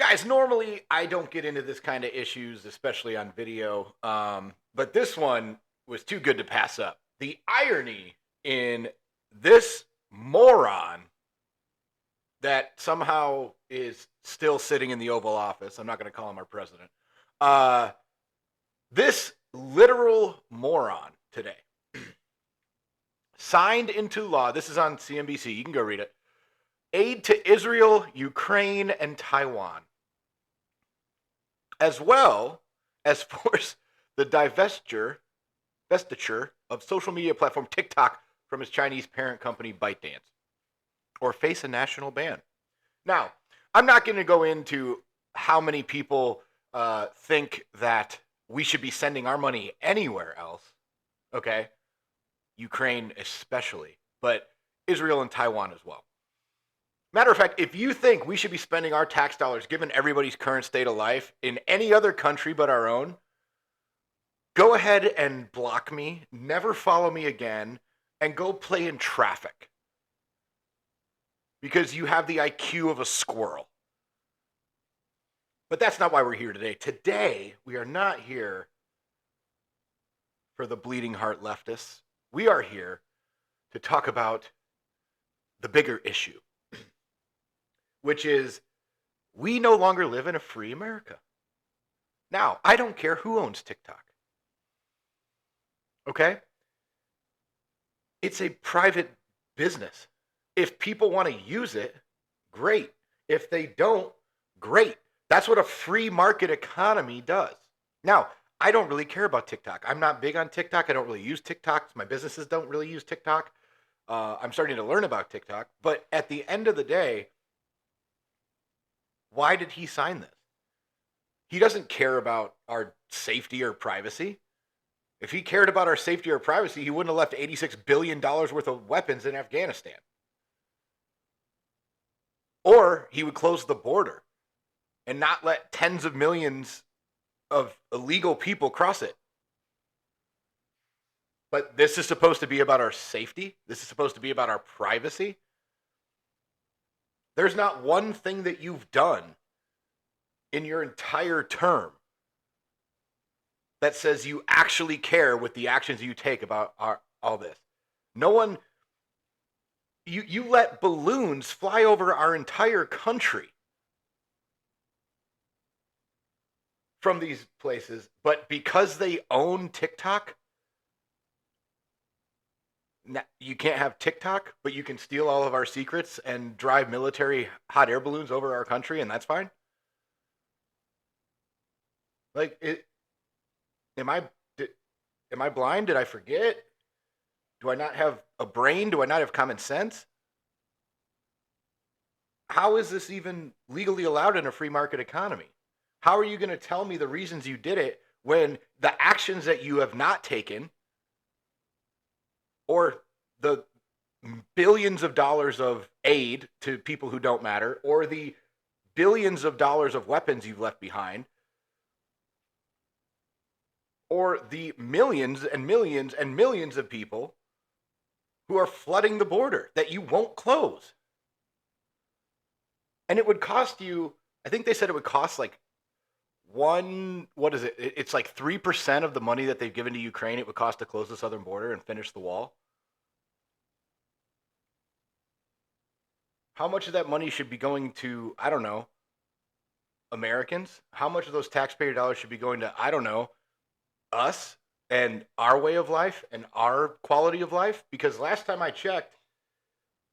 Guys, normally I don't get into this kind of issues, especially on video. But this one was too good to pass up. The irony in this moron that somehow is still sitting in the Oval Office. I'm not going to call him our president. Uh, this literal moron today signed into law. This is on CNBC. You can go read it. Aid to Israel, Ukraine, and Taiwan, as well as force the divestiture of social media platform TikTok from its Chinese parent company ByteDance, or face a national ban. Now, I'm not going to go into how many people think that we should be sending our money anywhere else, okay? Ukraine especially, but Israel and Taiwan as well. Matter of fact, if you think we should be spending our tax dollars, given everybody's current state of life, in any other country but our own, go ahead and block me, never follow me again, and go play in traffic. Because you have the IQ of a squirrel. But that's not why we're here today. Today, we are not here for the bleeding heart leftists. We are here to talk about the bigger issue, which is we no longer live in a free America. Now, I don't care who owns TikTok. Okay? It's a private business. If people want to use it, great. If they don't, great. That's what a free market economy does. Now, I don't really care about TikTok. I'm not big on TikTok. I don't really use TikTok. My businesses don't really use TikTok. I'm starting to learn about TikTok. But at the end of the day, why did he sign this? He doesn't care about our safety or privacy. If he cared about our safety or privacy, he wouldn't have left $86 billion worth of weapons in Afghanistan. Or he would close the border and not let tens of millions of illegal people cross it. But this is supposed to be about our safety. This is supposed to be about our privacy. There's not one thing that you've done in your entire term that says you actually care with the actions you take about all this. No one, you let balloons fly over our entire country from these places, but because they own TikTok, you can't have TikTok, but you can steal all of our secrets and drive military hot air balloons over our country, and that's fine? Like, am I blind? Did I forget? Do I not have a brain? Do I not have common sense? How is this even legally allowed in a free market economy? How are you going to tell me the reasons you did it when the actions that you have not taken, or the billions of dollars of aid to people who don't matter, or the billions of dollars of weapons you've left behind, or the millions and millions and millions of people who are flooding the border that you won't close? And it would cost you, I think they said it would cost like what is it? It's like 3% of the money that they've given to Ukraine it would cost to close the southern border and finish the wall. How much of that money should be going to, I don't know, Americans? How much of those taxpayer dollars should be going to, I don't know, us and our way of life and our quality of life? Because last time I checked,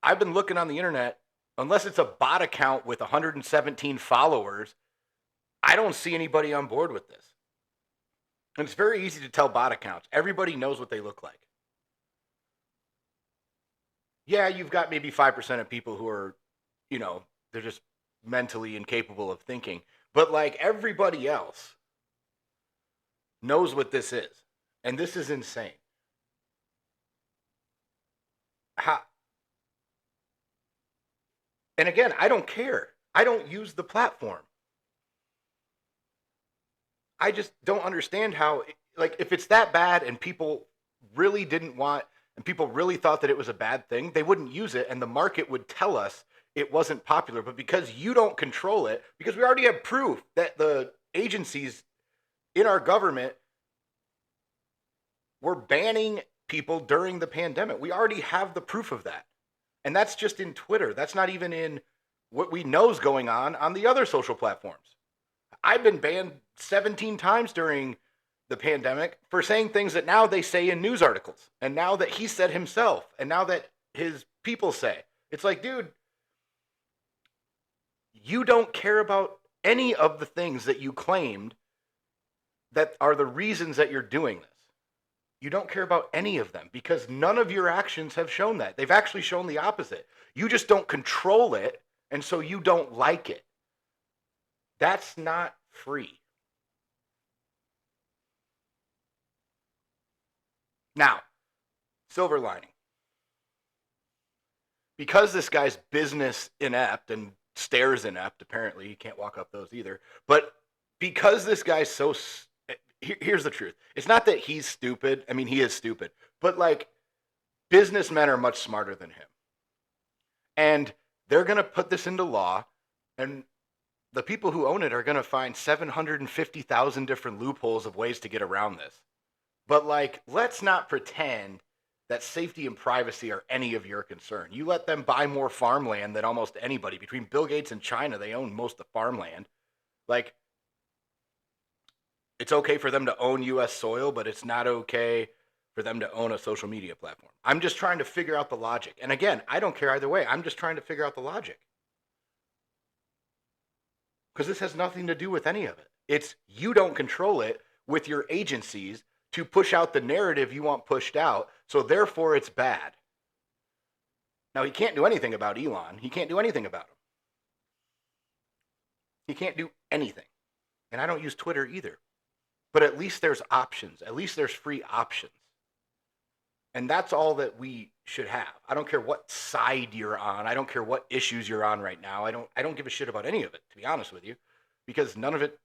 I've been looking on the internet, unless it's a bot account with 117 followers, I don't see anybody on board with this. And it's very easy to tell bot accounts. Everybody knows what they look like. Yeah, you've got maybe 5% of people who are, they're just mentally incapable of thinking. But like everybody else knows what this is. And this is insane. And again, I don't care. I don't use the platform. I just don't understand how, like, if it's that bad and people really didn't want, and people really thought that it was a bad thing, they wouldn't use it, and the market would tell us it wasn't popular, but because you don't control it, because we already have proof that the agencies in our government were banning people during the pandemic. We already have the proof of that. And that's just in Twitter. That's not even in what we know is going on the other social platforms. I've been banned 17 times during the pandemic for saying things that now they say in news articles, and now that he said himself, and now that his people say. It's like, dude, you don't care about any of the things that you claimed that are the reasons that you're doing this. You don't care about any of them because none of your actions have shown that. They've actually shown the opposite. You just don't control it, and so you don't like it. That's not free. Now, silver lining. Because this guy's business inept and stairs inept, apparently, he can't walk up those either. But because this guy's so. Here's the truth. It's not that he's stupid. I mean, he is stupid. But, like, businessmen are much smarter than him. And they're going to put this into law, and the people who own it are going to find 750,000 different loopholes of ways to get around this. But, like, let's not pretend that safety and privacy are any of your concern. You let them buy more farmland than almost anybody. Between Bill Gates and China, they own most of the farmland. Like, it's okay for them to own U.S. soil, but it's not okay for them to own a social media platform. I'm just trying to figure out the logic. And again, I don't care either way. I'm just trying to figure out the logic. Because this has nothing to do with any of it. It's you don't control it with your agencies to push out the narrative you want pushed out, so therefore it's bad. Now, he can't do anything about Elon. He can't do anything about him. He can't do anything. And I don't use Twitter either. But at least there's options. At least there's free options. And that's all that we should have. I don't care what side you're on. I don't care what issues you're on right now. I don't give a shit about any of it, to be honest with you. Because none of it,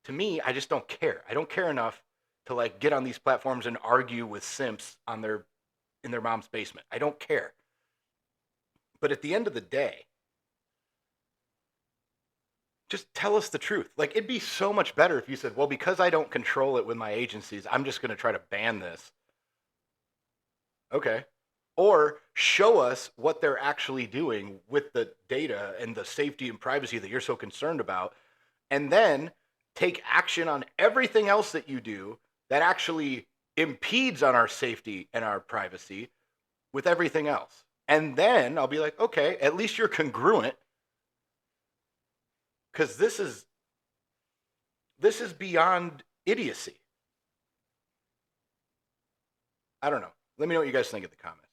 to me, I just don't care. I don't care enough to, like, get on these platforms and argue with simps in their mom's basement. I don't care. But at the end of the day, just tell us the truth. Like, it'd be so much better if you said, well, because I don't control it with my agencies, I'm just going to try to ban this. Okay. Or show us what they're actually doing with the data and the safety and privacy that you're so concerned about, and then take action on everything else that you do that actually impedes on our safety and our privacy with everything else. And then I'll be like, okay, at least you're congruent. Because this is beyond idiocy. I don't know. Let me know what you guys think in the comments.